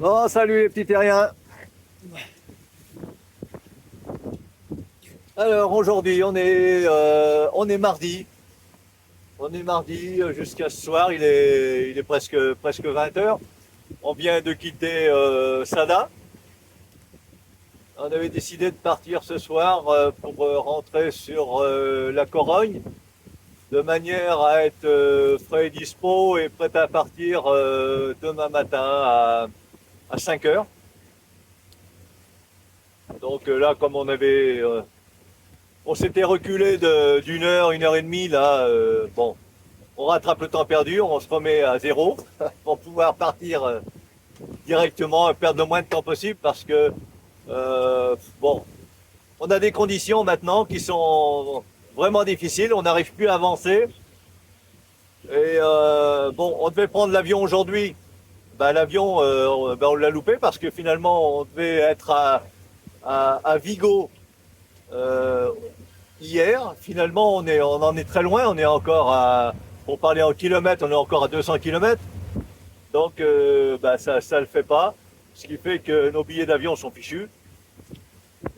Bon, salut les petits terriens. Alors aujourd'hui, on est mardi. On est mardi jusqu'à ce soir, il est presque 20 heures. On vient de quitter Sada. On avait décidé de partir ce soir pour rentrer sur la Corogne, de manière à être frais et dispo et prêt à partir demain matin à 5 heures. Donc là, comme on s'était reculé d'une heure, une heure et demie, là, bon, on rattrape le temps perdu, on se remet à zéro pour pouvoir partir directement et perdre le moins de temps possible parce que, bon, on a des conditions maintenant qui sont vraiment difficiles, on n'arrive plus à avancer. Et bon, on devait prendre l'avion aujourd'hui. Ben, l'avion, on l'a loupé parce que finalement, on devait être à Vigo hier. Finalement, on en est très loin. On est encore pour parler en kilomètres, on est encore à 200 kilomètres. Donc, ça le fait pas. Ce qui fait que nos billets d'avion sont fichus.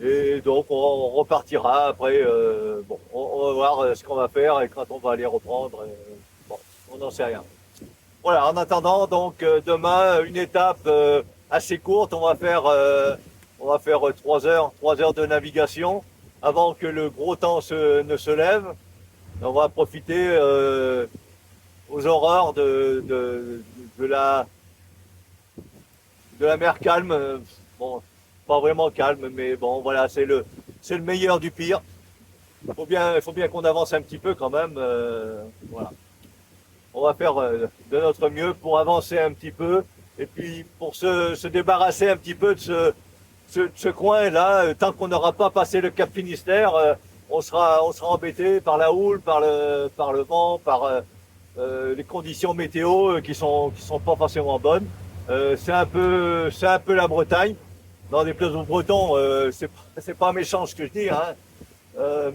Et donc, on repartira après. Bon, on va voir ce qu'on va faire et quand on va aller reprendre. Bon, on n'en sait rien. Voilà, en attendant, donc demain, une étape assez courte. On va faire 3 heures de navigation avant que le gros temps ne se lève. On va profiter aux aurores de la mer calme. Bon, pas vraiment calme, mais bon, voilà, c'est le meilleur du pire. Il faut bien qu'on avance un petit peu quand même. Voilà. On va faire de notre mieux pour avancer un petit peu et puis pour se débarrasser un petit peu de ce coin-là. Tant qu'on n'aura pas passé le Cap Finistère, on sera embêté par la houle, par le vent, par les conditions météo qui sont pas forcément bonnes. C'est un peu la Bretagne. Dans des places aux Bretons, c'est pas méchant ce que je dis, hein.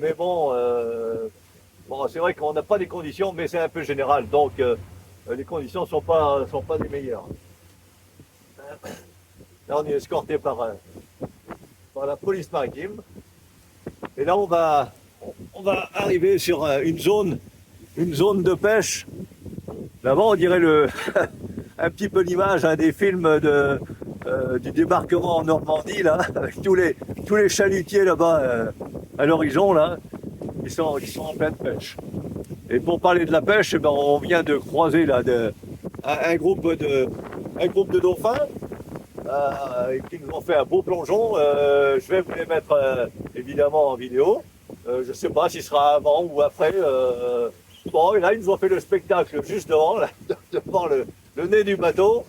Mais bon, c'est vrai qu'on n'a pas des conditions, mais c'est un peu général. Donc, les conditions sont pas des meilleures. Là, on est escorté par la police maritime. Et là, on va arriver sur une zone de pêche. Là-bas, on dirait un petit peu l'image des films du débarquement en Normandie, là, avec tous les chalutiers là-bas à l'horizon, là, qui sont en pleine pêche. Et pour parler de la pêche, eh ben, on vient de croiser là, un groupe de dauphins qui nous ont fait un beau plongeon. Je vais vous les mettre évidemment en vidéo. Je ne sais pas si ce sera avant ou après. Bon, et là, ils nous ont fait le spectacle juste devant, là, devant le nez du bateau.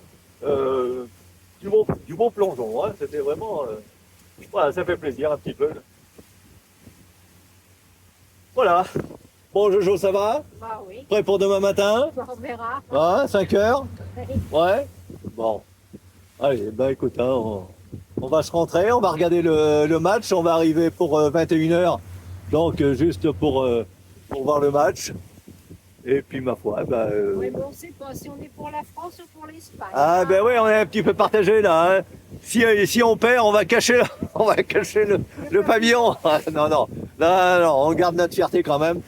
Du beau plongeon. Hein. C'était vraiment. Voilà, ça fait plaisir un petit peu. Voilà. Bon, Jojo, ça va? Bah oui, Prêt pour demain matin? on verra. Ouais, 5 heures? Ouais? Bon. Allez, ben écoute, hein, on va se rentrer, on va regarder le match, on va arriver pour 21 heures, donc juste pour voir le match. Et puis ma foi, Oui, mais on ne sait pas si on est pour la France ou pour l'Espagne. ah ben oui, on est un petit peu partagé là. Hein. Si on perd, on va cacher, on va cacher le pavillon. Non, non, non, non, on garde notre fierté quand même.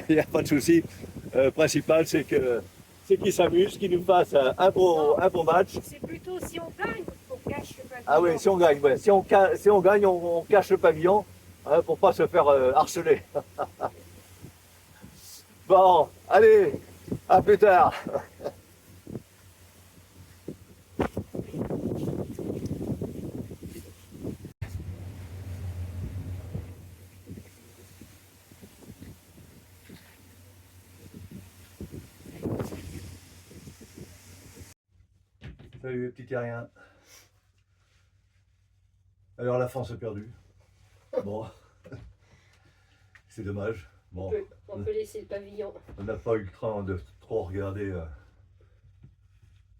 Il n'y a pas de souci. Principal, c'est qu'ils s'amusent, qu'ils nous fassent un beau match. C'est plutôt si on gagne qu'on cache le pavillon. Ah oui, si on gagne, ouais. Si on gagne, on cache le pavillon hein, pour pas se faire harceler. Bon, allez, à plus tard. Salut les petits terriens. Alors la France est perdue. Bon, c'est dommage. Bon, On peut laisser le pavillon. on n'a pas eu le temps de trop regarder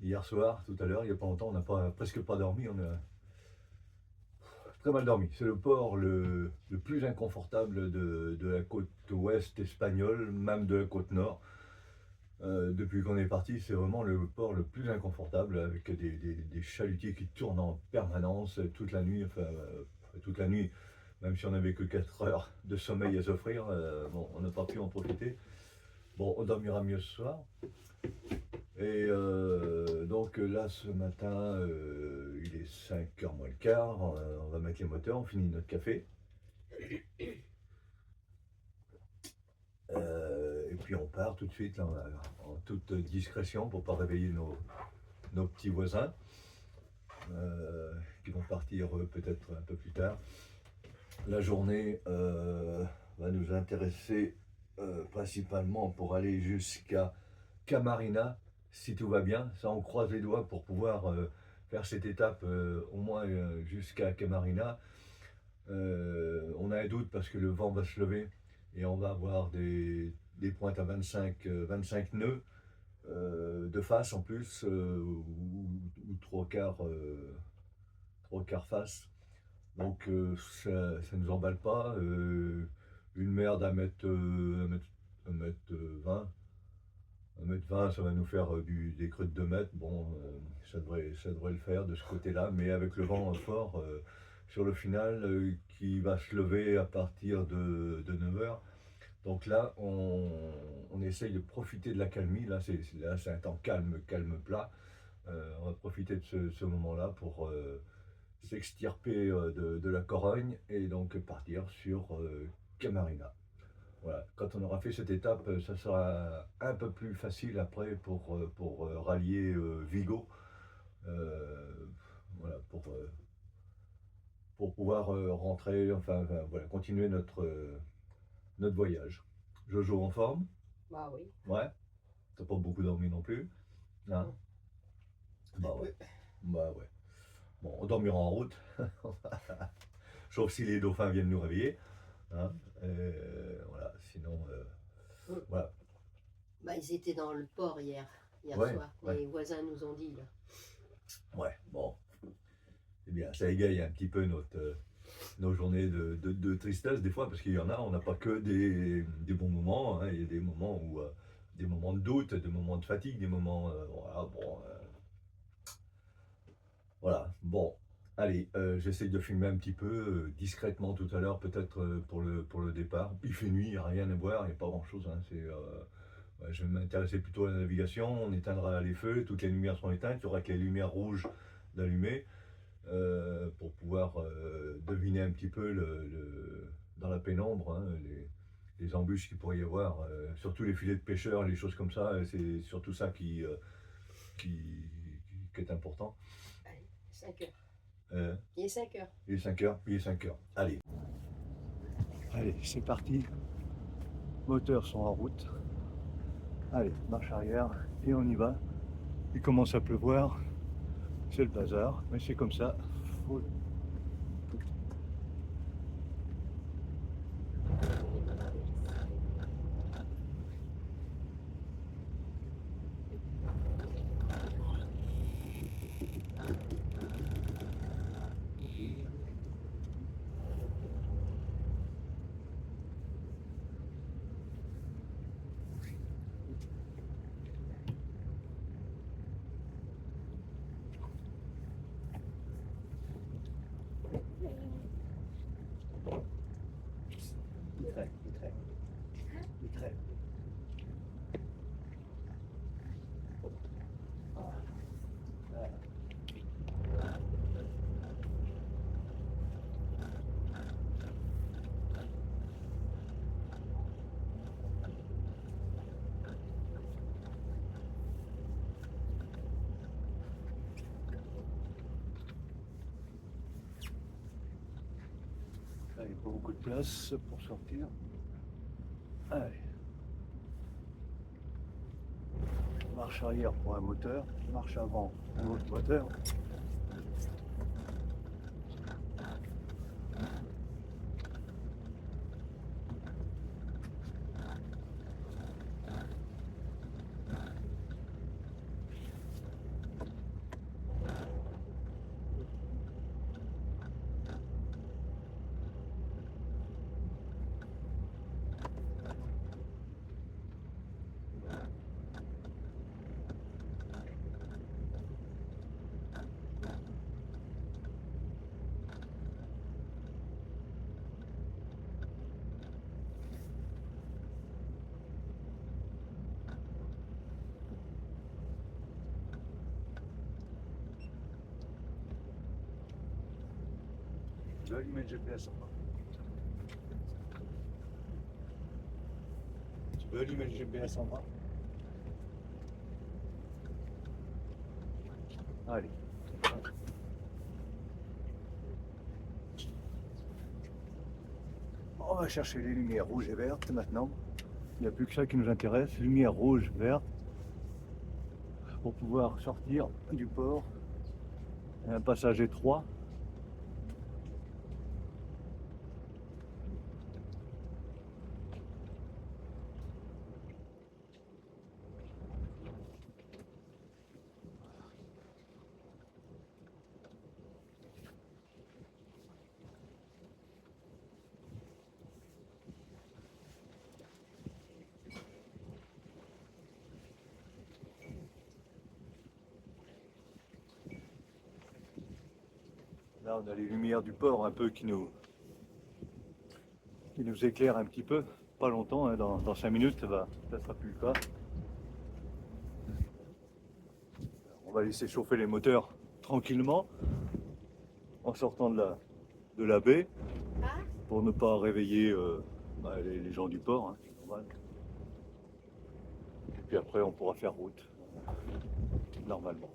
hier soir, tout à l'heure, il n'y a pas longtemps, on n'a presque pas dormi, on a très mal dormi. C'est le port le plus inconfortable de la côte ouest espagnole, même de la côte nord. Depuis qu'on est parti, c'est vraiment le port le plus inconfortable avec des chalutiers qui tournent en permanence toute la nuit, toute la nuit, même si on n'avait que 4 heures de sommeil à s'offrir, bon, on n'a pas pu en profiter. Bon, on dormira mieux ce soir. Et donc là, ce matin, il est 5h moins le quart, on va mettre les moteurs, on finit notre café. Et puis on part tout de suite là, en toute discrétion pour ne pas réveiller nos petits voisins qui vont partir peut-être un peu plus tard. La journée va nous intéresser principalement pour aller jusqu'à Camarina, si tout va bien. Ça, on croise les doigts pour pouvoir faire cette étape au moins jusqu'à Camarina. On a un doute parce que le vent va se lever et on va avoir des pointes à 25 nœuds de face en plus, ou trois quarts face. Donc ça ne nous emballe pas. Une mer d'un mètre, un mètre 20. 1m20, ça va nous faire des creux de 2 mètres. Bon, ça devrait le faire de ce côté-là, mais avec le vent fort sur le final qui va se lever à partir de 9h. Donc là, on essaye de profiter de la calmie. Là, c'est un temps calme, plat. On va profiter de ce moment-là pour s'extirper de la Corogne et donc partir sur Camarina. Voilà. Quand on aura fait cette étape, ça sera un peu plus facile après pour rallier Vigo. Voilà, pour pouvoir rentrer, voilà, continuer notre voyage. Jojo en forme? Bah oui. Ouais. T'as pas beaucoup dormi non plus? Hein? Bah ouais. Bah ouais. Bon, on dormira en route. Sauf si les dauphins viennent nous réveiller. Hein? Voilà, sinon, voilà. Bah, ils étaient dans le port hier Ouais, soir. ouais. Les voisins nous ont dit là. Ouais, bon, c'est bien, ça égaye un petit peu nos journées de tristesse des fois, parce qu'il y en a, on n'a pas que des bons moments, hein, il y a des moments où, des moments de doute, des moments de fatigue, des moments, voilà, bon, voilà, bon, allez, j'essaye de filmer un petit peu discrètement tout à l'heure, peut-être pour le départ. Il fait nuit, il n'y a rien à voir, il n'y a pas grand-chose, hein, ouais, je vais m'intéresser plutôt à la navigation, on éteindra les feux, toutes les lumières seront éteintes, il y aura que les lumières rouges d'allumer. Pour pouvoir deviner un petit peu dans la pénombre hein, les embûches qu'il pourrait y avoir, surtout les filets de pêcheurs, les choses comme ça, c'est surtout ça qui est important. Allez, 5 heures. Il est 5 heures. Il est 5 heures, il est 5 heures. Allez. Allez, c'est parti. Moteurs sont en route. Allez, marche arrière et on y va. Il commence à pleuvoir. C'est le bazar, mais c'est comme ça. Faut... Il traîne. Là, il n'y a pas beaucoup de place pour sortir. Allez. Marche arrière pour un moteur, marche avant pour un autre moteur. vais allumer le GPS en bas. Tu veux allumer le GPS en bas? Allez. On va chercher les lumières rouges et vertes maintenant. Il n'y a plus que ça qui nous intéresse. Lumière rouge, verte. Pour pouvoir sortir du port. Un passage étroit. Là, on a les lumières du port un peu qui nous éclairent un petit peu. Pas longtemps, hein, dans 5 minutes, ça sera plus le cas. On va laisser chauffer les moteurs tranquillement en sortant de la baie pour ne pas réveiller les gens du port, hein, c'est normal. Et puis après, on pourra faire route normalement.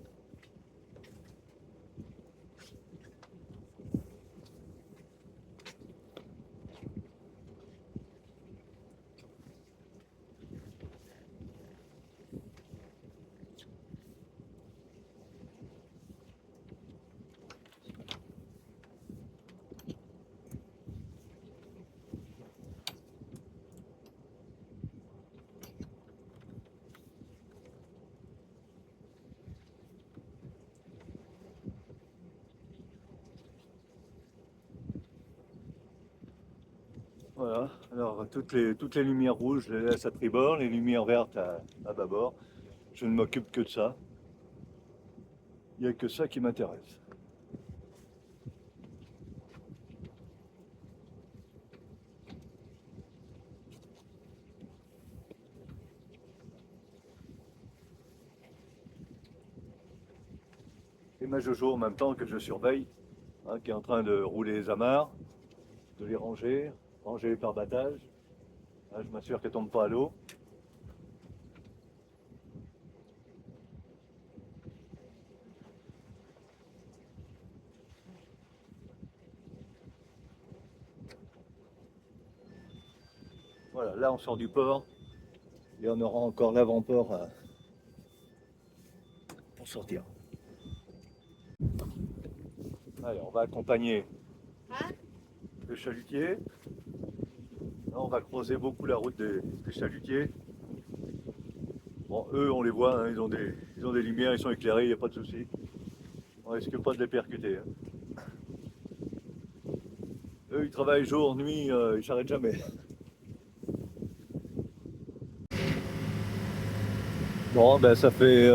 Voilà, alors toutes les lumières rouges, je les laisse à tribord, les lumières vertes à bâbord. Je ne m'occupe que de ça. Il n'y a que ça qui m'intéresse. Et ma Jojo en même temps que je surveille, hein, qui est en train de rouler les amarres, de les ranger les pare-battages. Hein, je m'assure qu'elles ne tombent pas à l'eau. Voilà, là on sort du port et on aura encore l'avant-port pour sortir. Allez, on va accompagner le chalutier. Là, on va creuser beaucoup la route des chalutiers. Bon, eux, on les voit, hein, ils ont des lumières, ils sont éclairés, il n'y a pas de souci. On risque pas de les percuter. Hein. Eux, ils travaillent jour, nuit, ils s'arrêtent jamais. Bon, ben ça fait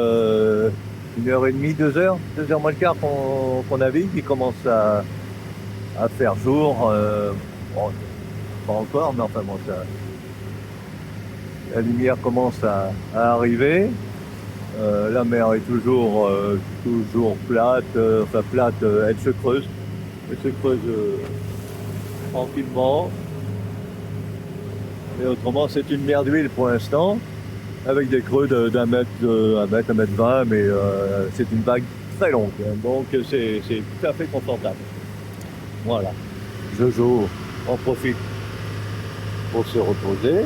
1h30, 2h moins le quart qu'on navigue, il commence à faire jour. Bon, pas encore, mais enfin bon, la lumière commence à arriver. La mer est toujours plate, enfin plate, elle se creuse tranquillement. Et autrement, c'est une mer d'huile pour l'instant, avec des creux d'un mètre, un mètre 20, mais c'est une vague très longue, donc c'est tout à fait confortable. Voilà, Jojo en profite pour se reposer.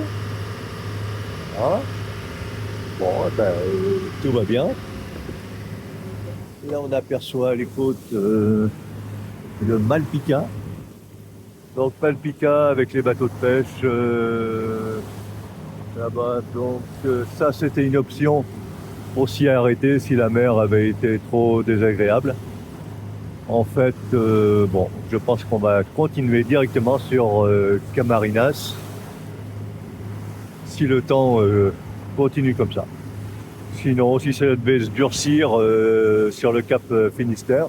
Hein? Bon, ben, tout va bien. Là, on aperçoit les côtes de Malpica. Donc Malpica avec les bateaux de pêche là-bas. Donc ça, c'était une option pour s'y arrêter si la mer avait été trop désagréable. En fait, bon, je pense qu'on va continuer directement sur Camarinas si le temps continue comme ça. Sinon, si ça devait se durcir sur le cap Finistère,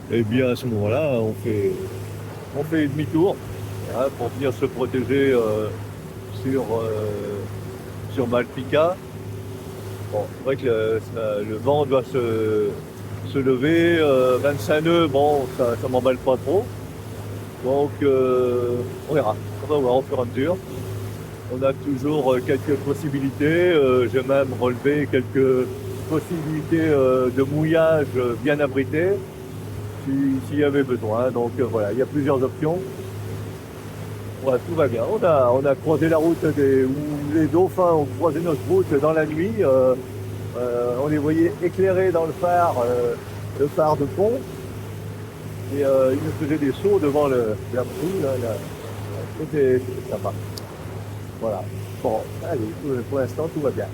eh bien à ce moment-là, on fait demi-tour, hein, pour venir se protéger sur Malpica. Bon, c'est vrai que le vent doit se lever, 25 nœuds, bon, ça m'emballe pas trop. Donc on verra. On va voir au fur et à mesure. On a toujours quelques possibilités. J'ai même relevé quelques possibilités de mouillage bien abritées s'il y avait besoin. Donc voilà, il y a plusieurs options. Ouais, tout va bien. On a croisé la route où les dauphins ont croisé notre route dans la nuit. On les voyait éclairer dans le phare de pont. Et ils nous faisaient des sauts devant la brume. C'était sympa. Voilà. Bon, allez, pour l'instant, tout va bien.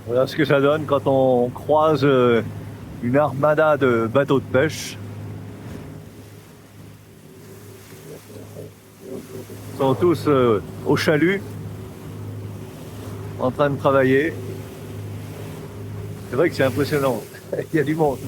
Voilà ce que ça donne quand on croise une armada de bateaux de pêche. Ils sont tous au chalut, en train de travailler. C'est vrai que c'est impressionnant. Il y a du monde.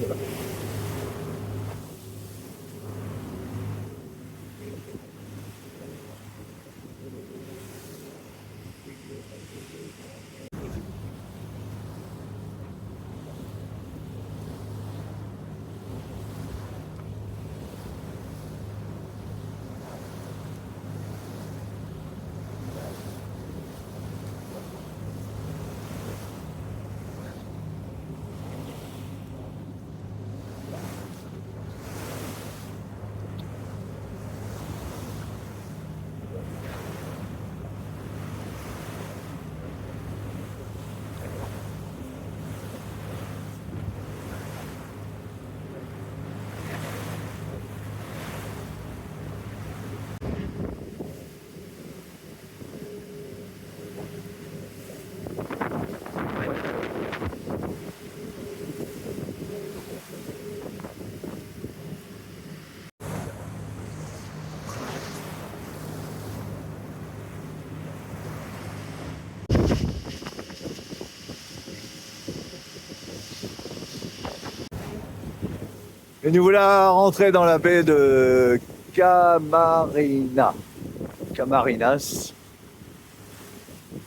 Et nous voilà rentrés dans la baie de Camarinas.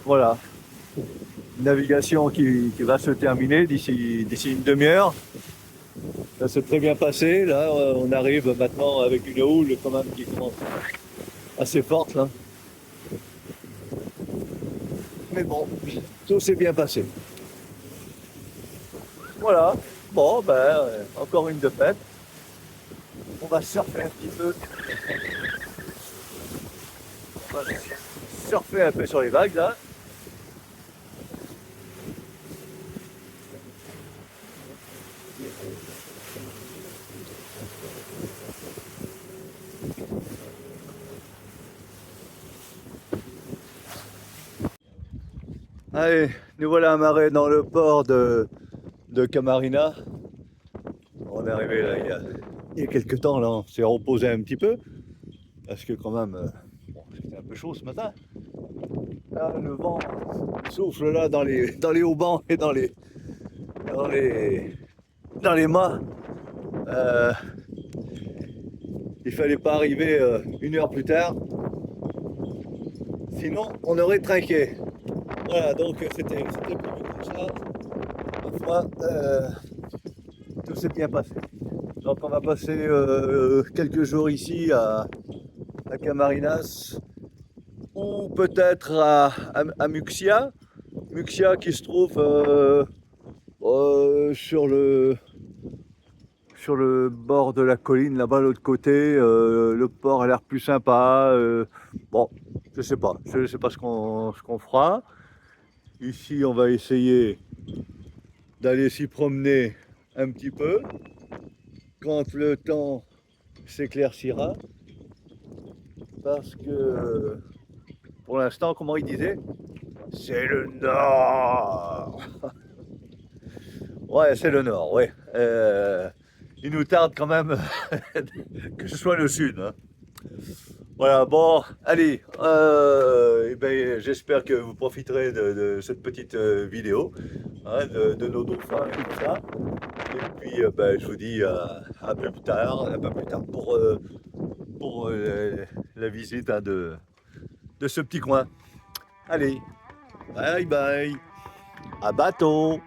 Voilà. Une navigation qui va se terminer d'ici une demi-heure. Ça s'est très bien passé. Là, on arrive maintenant avec une houle quand même qui commence assez forte là. Mais bon, tout s'est bien passé. Voilà. Bon, encore une de fête. On va surfer un petit peu. On va surfer un peu sur les vagues là. Allez, nous voilà amarrés dans le port de Camarina. On est arrivé là il y a quelques temps, là, on s'est reposé un petit peu. Parce que quand même, c'était un peu chaud ce matin. Là, le vent souffle là dans les haubans et dans les mâts. Euh, il fallait pas arriver une heure plus tard. Sinon, on aurait trinqué. Voilà, donc c'était prévu comme ça. Enfin, tout s'est bien passé. Donc on va passer quelques jours ici à Camarinas ou peut-être à Muxia. Muxia qui se trouve sur le bord de la colline, là-bas, de l'autre côté. Le port a l'air plus sympa. Bon, je sais pas ce qu'on fera. Ici, on va essayer d'aller s'y promener un petit peu. Quand le temps s'éclaircira, parce que pour l'instant, comment il disait, c'est le nord. Ouais, c'est le nord, ouais. Il nous tarde quand même que ce soit le sud, hein. Voilà, bon, allez, j'espère que vous profiterez de cette petite vidéo, hein, de nos dauphins et tout ça. Et puis, je vous dis à peu plus tard, pour la visite, hein, de ce petit coin. Allez, bye bye, à bateau.